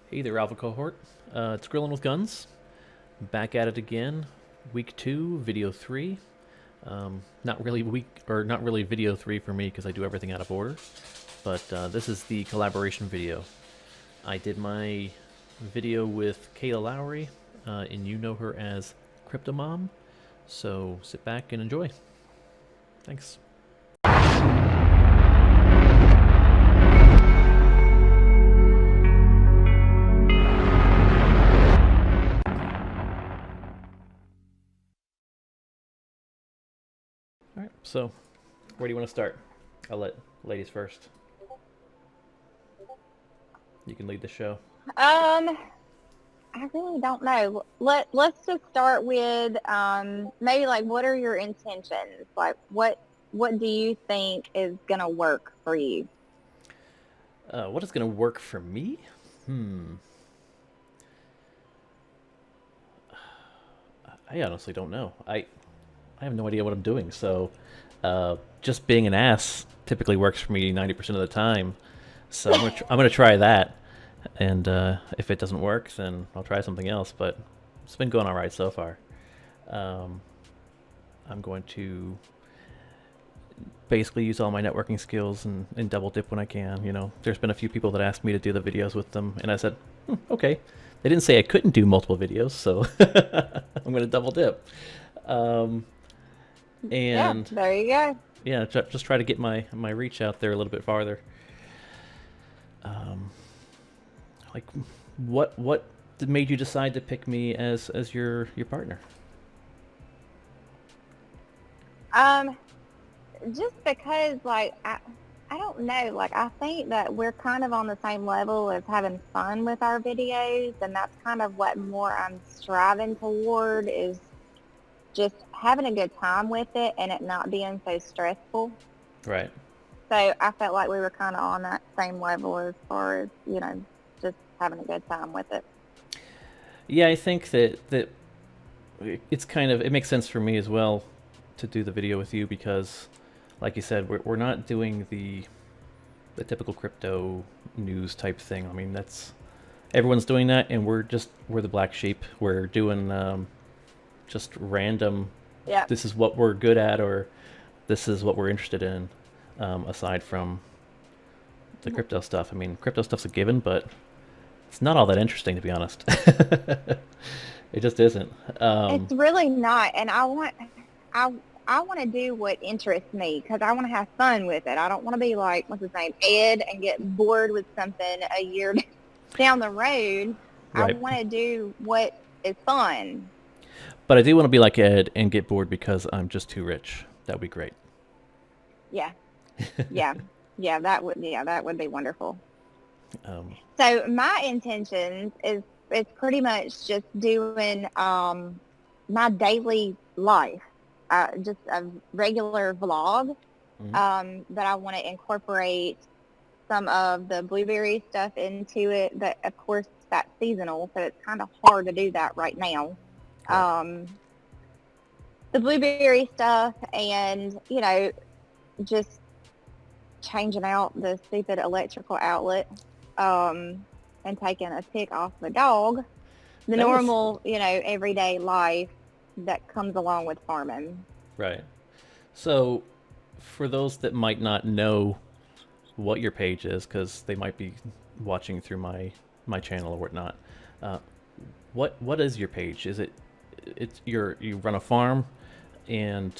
Hey there, Alpha Cohort. It's Grillin' with Guns. Back at it again. Week 2, video 3. Not really video 3 for me because I do everything out of order. But this is the collaboration video. I did my video with Kayla Lowry, and you know her as CryptoMom. So sit back and enjoy. Thanks. Alright, so where do you want to start? I'll let ladies first. You can lead the show. I really don't know. Let's just start with maybe like what are your intentions? Like what do you think is gonna work for you? What is going to work for me? Hmm. I honestly don't know. I have no idea what I'm doing. So, just being an ass typically works for me 90% of the time. So I'm gonna try that, and if it doesn't work, then I'll try something else. But it's been going all right so far. Um, I'm going to basically use all my networking skills and double dip when I can. You know, there's been a few people that asked me to do the videos with them, and I said, okay. They didn't say I couldn't do multiple videos, so I'm going to double dip. Um, Yeah, and there you go. yeah, just try to get my reach out there a little bit farther. Um, like, what made you decide to pick me as your partner? Um, just because I don't know, like I think that we're kind of on the same level as having fun with our videos, and that's kind of what more I'm striving toward is just having a good time with it and it not being so stressful. Right. So I felt like we were kind of on that same level as far as, just having a good time with it. Yeah, I think that it's kind of it makes sense for me as well to do the video with you because, like you said, we're not doing the typical crypto news type thing. I mean, that's everyone's doing that, and we're the black sheep. We're doing just random. Yeah. This is what we're good at, or this is what we're interested in. Aside from the crypto stuff, I mean, crypto stuff's a given, but it's not all that interesting to be honest. It just isn't. It's really not. And I, I want to do what interests me because I want to have fun with it. I don't want to be like, what's his name, Ed, and get bored with something a year down the road. I Right. want to do what is fun. But I do want to be like Ed and get bored because I'm just too rich. That would be great. Yeah. Yeah. Yeah, that would be wonderful. Um, So my intentions is it's pretty much just doing my daily life, just a regular vlog. mhm. That I want to incorporate some of the blueberry stuff into it. But of course, that's seasonal, so it's kind of hard to do that right now. Right. Um, the blueberry stuff, and just changing out the stupid electrical outlet, and taking a tick off the dog. The That was normal, everyday life that comes along with farming. right. So, for those that might not know what your page is, because they might be watching through my channel or whatnot, uh, what is your page? Is you run a farm, and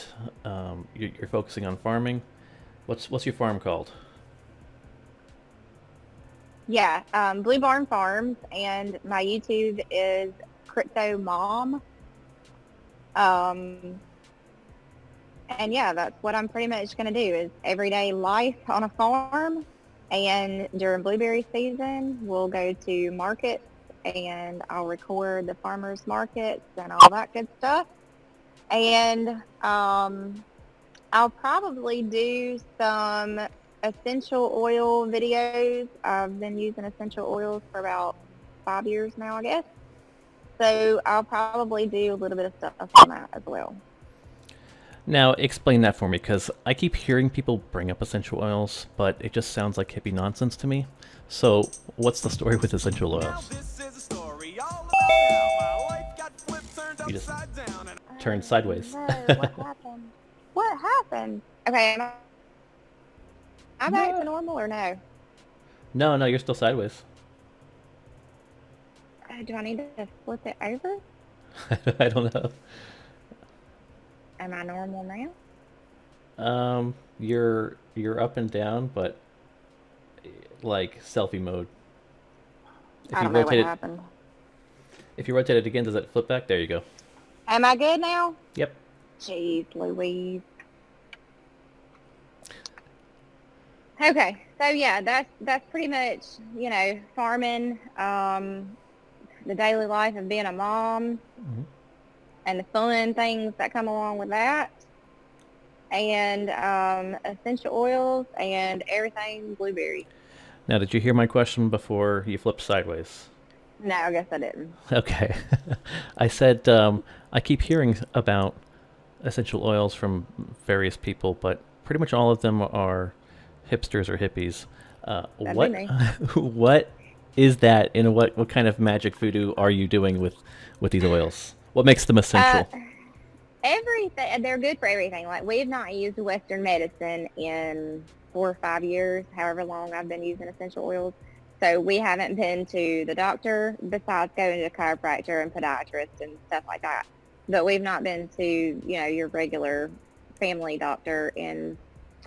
you're focusing on farming? What's your farm called? Yeah, Blue Barn Farms, and my YouTube is CryptoMom. Um, and yeah, that's what I'm pretty much going to do is everyday life on a farm. And during blueberry season, we'll go to markets and I'll record the farmers markets and all that good stuff. And I'll probably do some essential oil videos. I've been using essential oils for about 5 years now, I guess. So I'll probably do a little bit of stuff on that as well. Now, explain that for me, because I keep hearing people bring up essential oils, but it just sounds like hippie nonsense to me. So, what's the story with essential oils? You just turned sideways. No, what happened? What happened? Okay, am I back to No. normal or no? No, no, you're still sideways. Do I need to flip it over? I don't know. Am I normal now? You're up and down, but like selfie mode. If I you don't know what rotate it, happened. if you rotate it again, does it flip back? There you go. Am I good now? Yep. Jeez Louise. Okay, so yeah, that's pretty much, farming, the daily life of being a mom Hmm. and the fun things that come along with that, and essential oils and everything blueberry. Now, did you hear my question before you flipped sideways? No, I guess I didn't. Okay. I said I keep hearing about essential oils from various people, but pretty much all of them are hipsters or hippies. That'd be What me. what is that, and what kind of magic voodoo are you doing with these oils? What makes them Uh, essential? Everything, they're good for everything. Like, we've not used Western medicine in 4 or 5 years, however long I've been using essential oils. So we haven't been to the doctor besides going to a chiropractor and podiatrist and stuff like that. But we've not been to, your regular family doctor in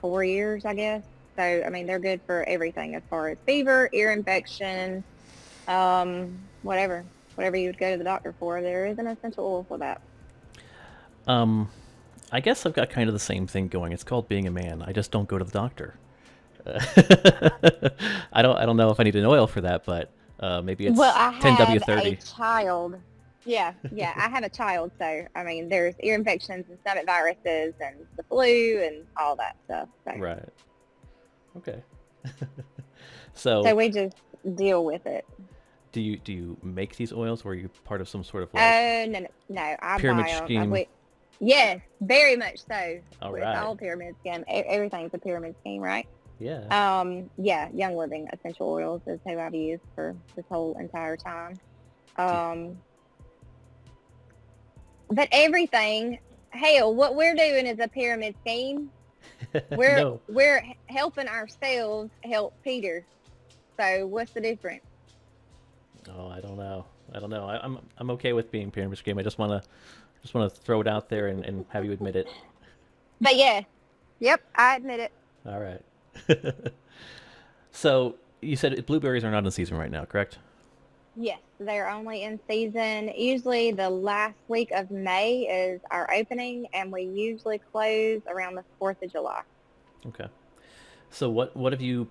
4 years, I guess. So, I mean, they're good for everything as far as fever, ear infection, whatever you would go to the doctor for. There is an essential oil for that. Um, I guess I've got kind of the same thing going. It's called being a man. I just don't go to the doctor. Uh, I don't know if I need an oil for that, but maybe Well, it's I have a 10W30. child. Yeah, yeah, I have a child, so I mean, there's ear infections and stomach viruses and the flu and all that stuff. Right. Okay. So So, we just deal with it. do you make these oils, or are you part of some sort of like Oh, no, no, no, I pyramid buy them. scheme? Yes, very much so. All It's right. all pyramid scheme. Everything's a pyramid scheme, right? Yeah. Yeah, Young Living essential oils is who I've used for this whole entire time. Do Um, but everything, hell, what we're doing is a pyramid scheme. We're No. we're helping ourselves help Peter. So what's the difference? Oh, I don't know. I don't know. I'm okay with being pyramid scheme. I just wanna throw it out there and have you admit it. But yeah, yep, I admit it. All right. So you said blueberries are not in season right now, correct? Yes, they're only in season. Usually the last week of May is our opening, and we usually close around the 4th of July. Okay. So what have you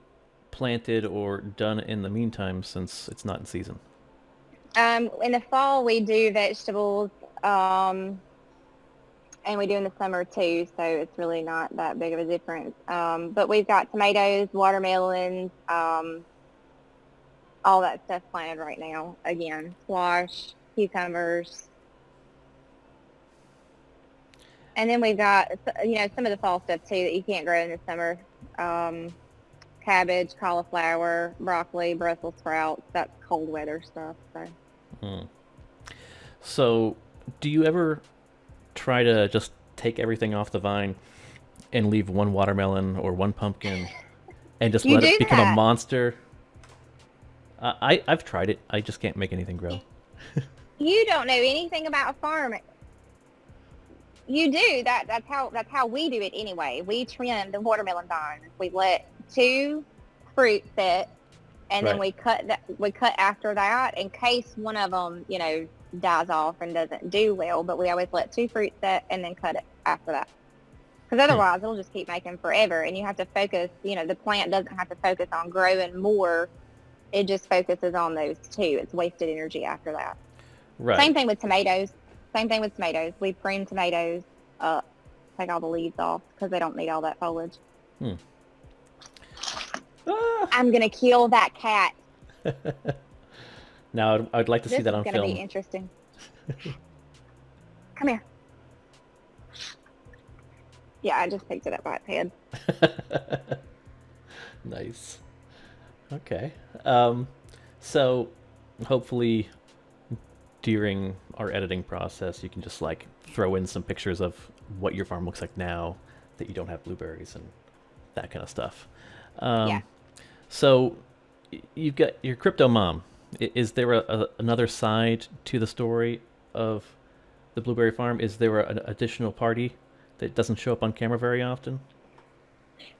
planted or done in the meantime since it's not in season? In the fall, we do vegetables, and we do in the summer too, so it's really not that big of a difference. But we've got tomatoes, watermelons, all that stuff planted right now. Again, squash, cucumbers. And then we've got, some of the fall stuff too that you can't grow in the summer. Um, Cabbage, cauliflower, broccoli, Brussels sprouts. That's cold weather stuff. So. Hmm. So do you ever try to just take everything off the vine and leave one watermelon or one pumpkin and just You let it do become a that. monster? I've tried it. I just can't make anything grow. You don't know anything about farming. You do. That's how we do it anyway. We trim the watermelon vines. We let two fruit set, and then Right. we cut after that in case one of them, dies off and doesn't do well. But we always let two fruit set and then cut it after that. Because Hmm. otherwise it'll just keep making forever, and you have to focus. The plant doesn't have to focus on growing more. It just focuses on those two. It's wasted energy after that. Same Right. thing with tomatoes. Same thing with tomatoes. We prune tomatoes up, take all the leaves off because they don't need all that foliage. Hmm. Ah! I'm gonna kill that cat. Now I'd like to see This that is on gonna be film. interesting. Come here. Yeah, I just picked it up by its head. Nice. Okay. So hopefully during our editing process, you can just like throw in some pictures of what your farm looks like now that you don't have blueberries and that kind of stuff. Yeah. Um, so you've got your crypto mom. Is there another side to the story of the blueberry farm? Is there an additional party that doesn't show up on camera very often?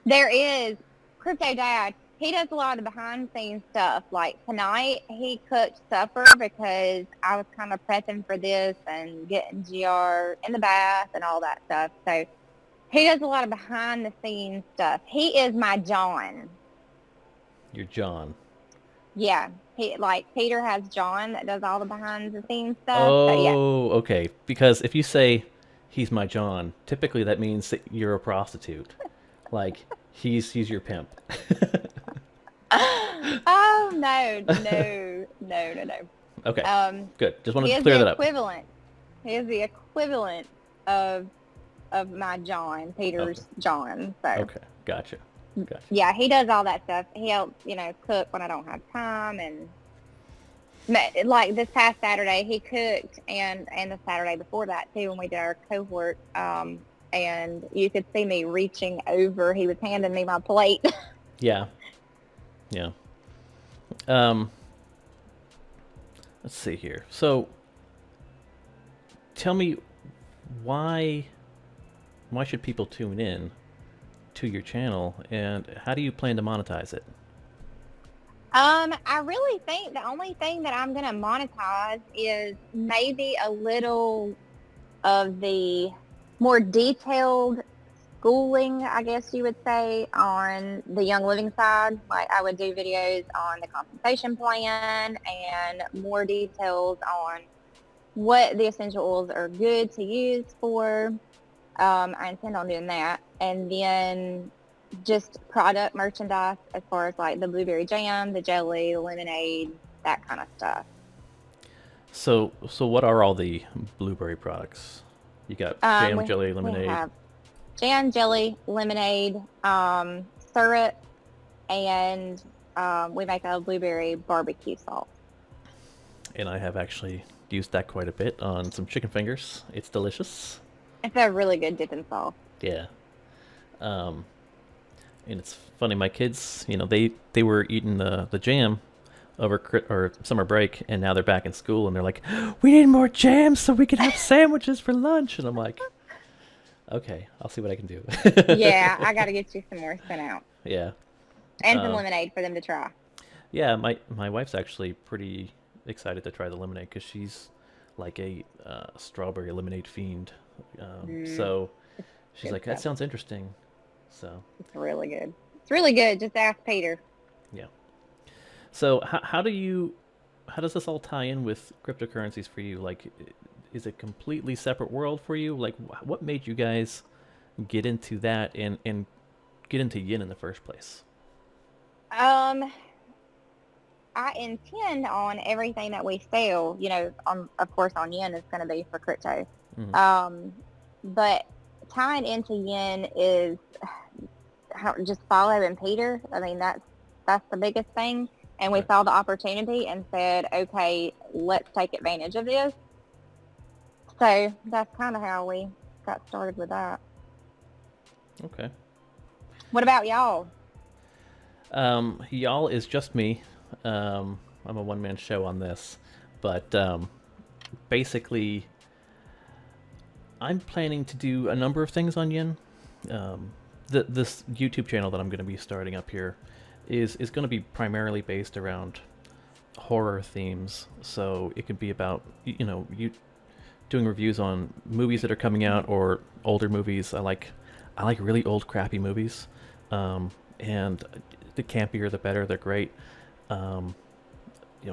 There is Crypto Dad. He does a lot of the behind the scenes stuff. Like tonight, he cooked supper because I was kind of prepping for this and getting GR in the bath and all that stuff. So he does a lot of behind the scenes stuff. He is my John. You're John. Yeah. He like Peter has John that does all the behind the scenes stuff. So yeah. Oh, okay. Because if you say he's my John, typically that means that you're a prostitute. Like he's your pimp. Oh no. Okay, Um, good. Just wanted he to is clear the that up. equivalent. He is the equivalent of my John, Okay. Peter's John. So Okay. Gotcha. Gotcha. yeah, he does all that stuff. He helps, cook when I don't have time, and like this past Saturday he cooked, and the Saturday before that too when we did our cohort. And you could see me reaching over. He was handing me my plate. Yeah. Yeah. Um. Let's see here. So, tell me why should people tune in to your channel, and how do you plan to monetize it? I really think the only thing that I'm gonna monetize is maybe a little of the more detailed schooling, I guess you would say, on the Young Living side. Like I would do videos on the compensation plan and more details on what the essential oils are good to use for. I intend on doing that. And then just product merchandise as far as like the blueberry jam, the jelly, the lemonade, that kind of stuff. So what are all the blueberry products? You got jam, jelly, We lemonade. have jam, jelly, lemonade, syrup, and we make a blueberry barbecue sauce. And I have actually used that quite a bit on some chicken fingers. It's delicious. It's a really good dipping sauce. Yeah. Um, and it's funny, my kids, they were eating the jam over or summer break, and now they're back in school, and they're like, "We need more jam so we can have sandwiches for lunch." And I'm like, "Okay, I'll see what I can do." Yeah, I got to get you some more sent out. Yeah. And some Uh, lemonade for them to try. yeah, my wife's actually pretty excited to try the lemonade because she's like a strawberry lemonade fiend. Mm, So she's good like, "That stuff. sounds interesting." So It's really good. It's really good. Just ask Peter. yeah. So how does this all tie in with cryptocurrencies for you? Like, is it completely separate world for you? Like, what made you guys get into that and get into yin in the first place? Um, I intend on everything that we sell, of course on yen is going to be for crypto. Hmm. But tying into yen is just following Peter. I mean, that's the biggest thing. And we Right. saw the opportunity and said, okay, let's take advantage of this. So that's kind of how we got started with that. Okay. What about y'all? Y'all is just me. I'm a one man show on this, but basically, I'm planning to do a number of things on yin. This YouTube channel that I'm going to be starting up here is going to be primarily based around horror themes. So it could be about you doing reviews on movies that are coming out or older movies. I like really old crappy movies, and the campier the better. They're great. Um,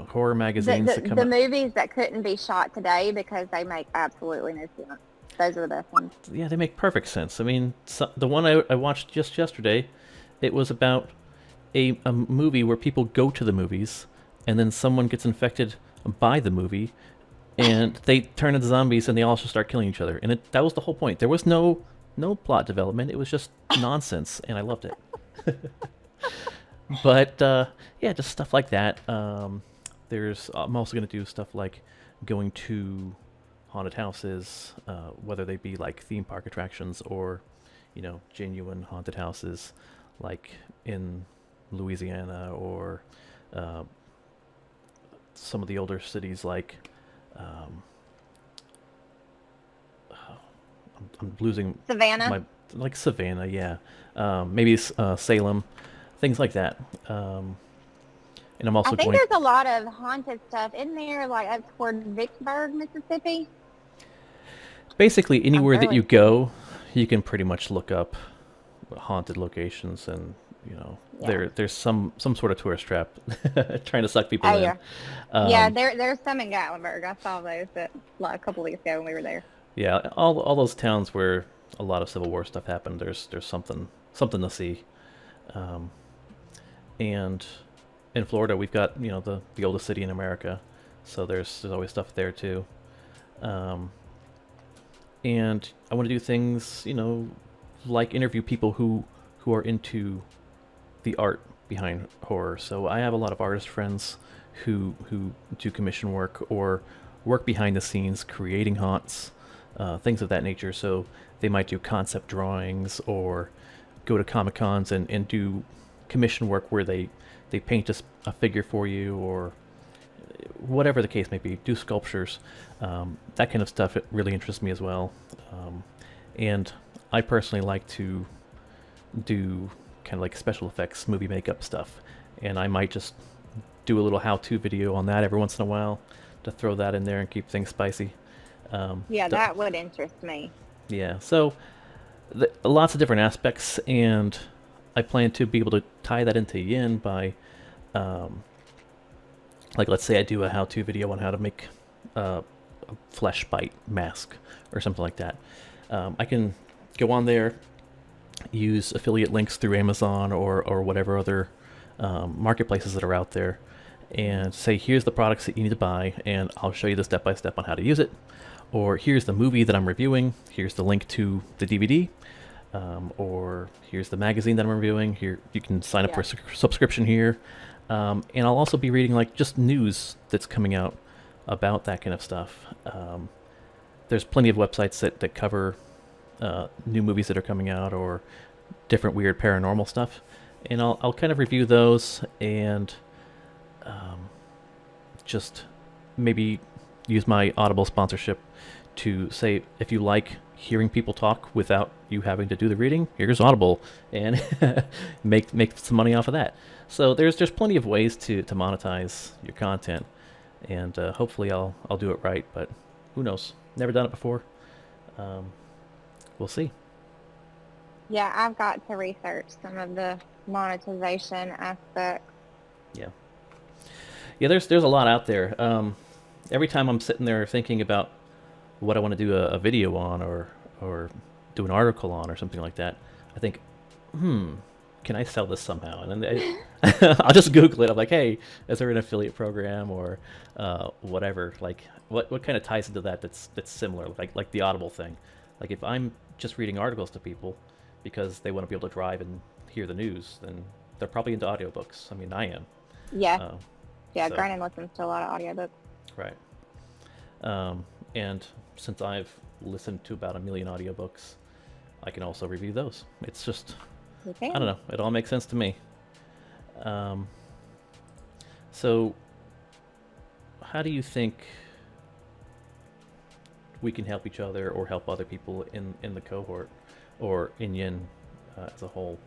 horror The, magazines that the come the out. movies that couldn't be shot today because they make absolutely no sense. Those are the best ones. Yeah, they make perfect sense. I mean, the one I watched just yesterday, it was about a movie where people go to the movies, and then someone gets infected by the movie, and they turn into zombies, and they all just start killing each other. And that was the whole point. There was no plot development. It was just nonsense, and I loved it. But yeah, just stuff like that. I'm also going to do stuff like going to haunted houses, whether they be like theme park attractions or, genuine haunted houses, like in Louisiana or uh, some of the older cities like um, I'm losing Savannah. my like Savannah, yeah, maybe Salem, things like that. And I'm I also think going there's a lot of haunted stuff in there, like up toward Vicksburg, Mississippi. basically I'm anywhere that fairly you certain. go, you can pretty much look up haunted locations, and Yeah. there's some sort of tourist trap trying to suck people Oh in. yeah. Yeah, Um, there's some in Gatlinburg. I saw those like a couple weeks ago when we were there. yeah, all those towns where a lot of Civil War stuff happened. There's something to see. Um, and in Florida, we've got the oldest city in America, so there's always stuff there too. Um, and I want to do things like interview people who are into the art behind horror. So I have a lot of artist friends who do commission work or work behind the scenes, creating haunts, things of that nature. So they might do concept drawings or go to comic cons and do commission work where they paint a figure for you or whatever the case may be. Do sculptures, that kind of stuff. It really interests me as well. And I personally like to do kind of like special effects, movie makeup stuff, and I might just do a little how-to video on that every once in a while to throw that in there and keep things spicy. Yeah, that would interest me. Yeah, so lots of different aspects, and I plan to be able to tie that into yin by, um, like, let's say I do a how-to video on how to make a flesh bite mask or something like that. I can go on there, use affiliate links through Amazon or whatever other marketplaces that are out there, and say, here's the products that you need to buy, and I'll show you the step by step on how to use it. Or here's the movie that I'm reviewing. Here's the link to the DVD. Or here's the magazine that I'm reviewing. Here you can sign up for Yeah. a subscription here. And I'll also be reading like just news that's coming out about that kind of stuff. There's plenty of websites that cover new movies that are coming out or different weird paranormal stuff, and I'll kind of review those and just maybe use my Audible sponsorship to say, if you like hearing people talk without you having to do the reading, here's Audible, and make some money off of that. So there's plenty of ways to monetize your content, and hopefully I'll do it right. But who knows? Never done it before. Um, we'll see. Yeah, I've got to research some of the monetization aspects. Yeah, yeah. There's a lot out there. Every time I'm sitting there thinking about what I want to do a video on or do an article on or something like that, I think, can I sell this somehow? And then I'll just Google it. I'm like, hey, is there an affiliate program or whatever? Like, what kind of ties into that that's similar? Like the Audible thing. Like if I'm just reading articles to people because they want to be able to drive and hear the news, then they're probably into audiobooks. I mean, I am. Yeah. Uh, Yeah, so Grinding listens to a lot of audiobooks. right. And since I've listened to about a million audiobooks, I can also review those. It's just, You I don't can. know, it all makes sense to me. Um, so, how do you think we can help each other or help other people in the cohort or in Yin as a whole?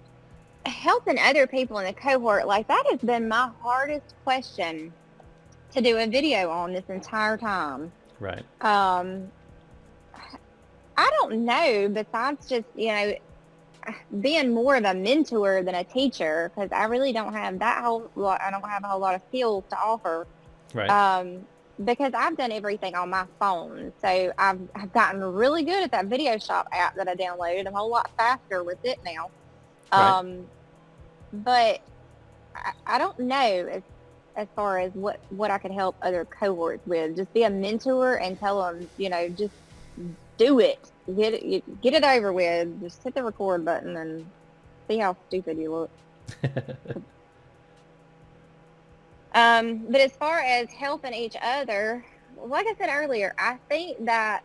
Helping other people in the cohort, like that has been my hardest question to do a video on this entire time. Right. I don't know, besides just, being more of a mentor than a teacher, because I really don't have that whole lot, I don't have a whole lot of skills to offer. Right. Because I've done everything on my phone. So I've gotten really good at that video shop app that I downloaded. I'm a whole lot faster with it now. Right. But I don't know as far as what I could help other cohorts with. Just be a mentor and tell them, just do it. Get it over with. Just hit the record button and see how stupid you look. But as far as helping each other, like I said earlier, I think that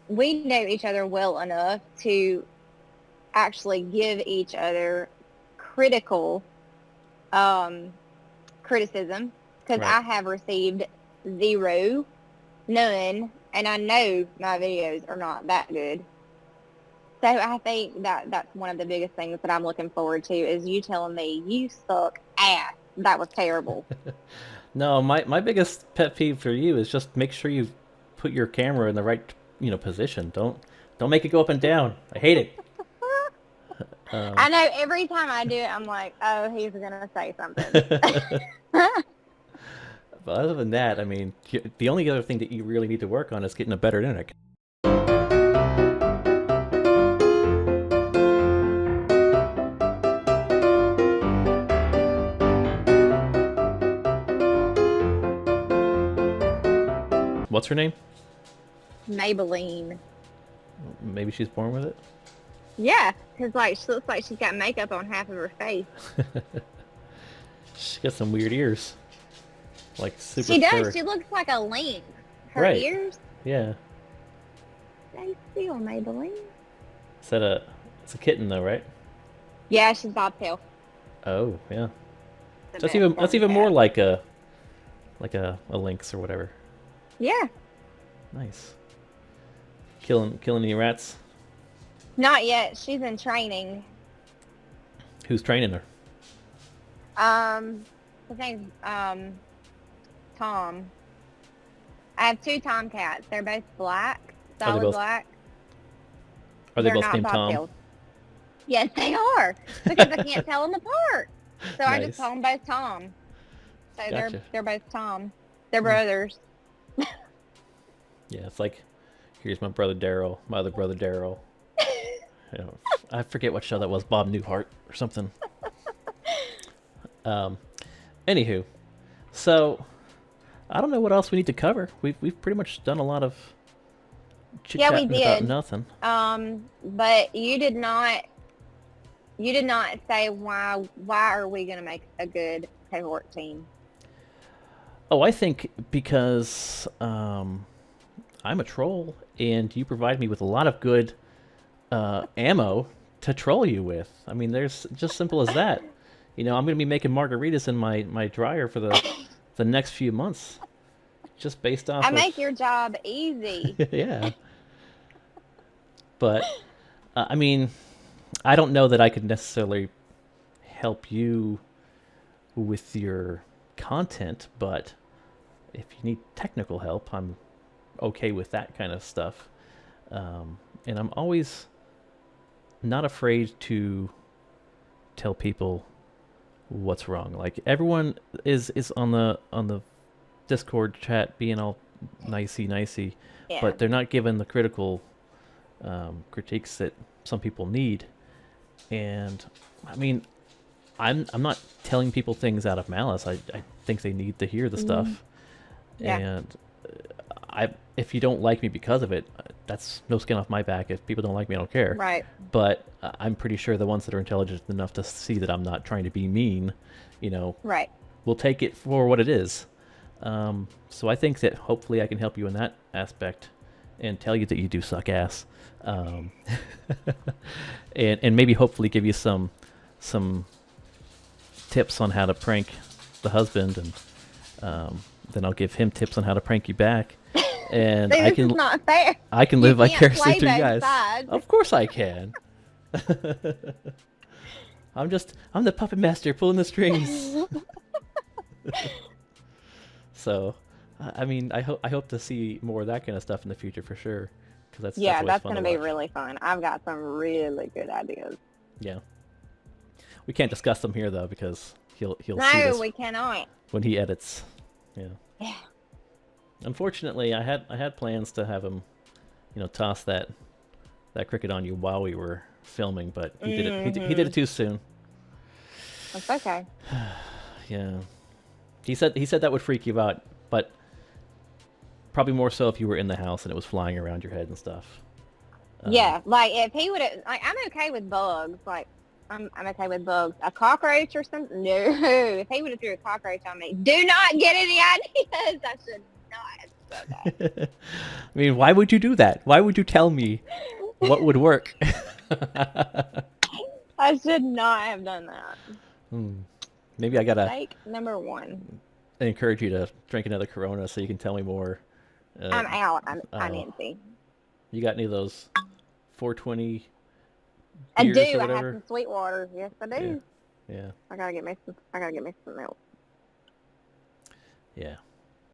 we know each other well enough to actually give each other critical criticism, because Right. I have received zero, none, and I know my videos are not that good. So I think that that's one of the biggest things that I'm looking forward to is you telling me you suck ass. That was terrible. No, my biggest pet peeve for you is just make sure you put your camera in the right, position. Don't make it go up and down. I hate it. Um, I know every time I do it, I'm like, oh, he's gonna say something. but other than that, I mean, the only other thing that you really need to work on is getting a better internet. What's her name? Maybelline. Maybe she's born with it. Yeah, because like she looks like she's got makeup on half of her face. She got some weird ears, like super She does. furry. She looks like a lynx. Her Right. ears, Yeah. they still Maybelline. Is that a? It's a kitten though, right? Yeah, she's bobtail. Oh, yeah. The That's best even form that's of even more cat. like a lynx or whatever. Yeah, Nice. Killing any rats? not yet. She's in training. Who's training her? His name's Tom. I have two tomcats. They're both black, Are they solid both black. are they They're both not named Tom? bobtails. Yes, they are. Because I can't tell them apart. So I just Nice. call them both Tom. So Gotcha. they're both Tom. They're brothers. Yeah, it's like here's my brother Daryl, my other brother Daryl. I forget what show that was, Bob Newhart or something. Um, Anywho, so I don't know what else we need to cover. We've pretty much done a lot of chit Yeah, we chatting about did. nothing. But you did not say why are we gonna make a good cohort team? Oh, I think because I'm a troll, and you provide me with a lot of good ammo to troll you with. I mean, there's just simple as that. I'm going to be making margaritas in my dryer for the next few months, just based off I of make your job easy. yeah. But I mean, I don't know that I could necessarily help you with your content, but if you need technical help, I'm okay with that kind of stuff. And I'm always not afraid to tell people what's wrong. Like everyone is on the Discord chat being all nicey, Yeah. but they're not given the critical critiques that some people need. And I mean, I'm not telling people things out of malice. I think they need to hear the stuff. Yeah. And if you don't like me because of it, that's no skin off my back. If people don't like me, I don't care. Right. But I'm pretty sure the ones that are intelligent enough to see that I'm not trying to be mean, Right. will take it for what it is. So I think that hopefully I can help you in that aspect and tell you that you do suck ass. And maybe hopefully give you some tips on how to prank the husband, and then I'll give him tips on how to prank you back. And See, this is not fair. I can You live can't vicariously play through you both guys. sides. Of course I can. I'm the puppet master pulling the strings. So, I mean, I hope to see more of that kind of stuff in the future for sure, because that's Yeah, always that's fun going to to be watch. really fun. I've got some really good ideas. Yeah, we can't discuss them here though, because he'll see No, this we cannot. when he edits. Yeah. Yeah. Unfortunately, I had plans to have him, toss that cricket on you while we were filming, but he did it. He did it too soon. That's okay. Yeah. He said that would freak you out, but probably more so if you were in the house and it was flying around your head and stuff. Yeah, like if he would have, like I'm okay with bugs. Like I'm gonna say with bugs, a cockroach or something. No, if he would have threw a cockroach on me, do not get any ideas. I should not have said I mean, why would you do that? Why would you tell me what would work? that. I should not have done that. Hmm. Maybe I gotta Mistake number one. encourage you to drink another Corona so you can tell me more. I'm out. I'm Oh, empty. you got any of those 420 I do. beers or I have whatever? some sweet water. Yes, I Yeah, do. yeah, I gotta get me some. I gotta get me some milk. yeah.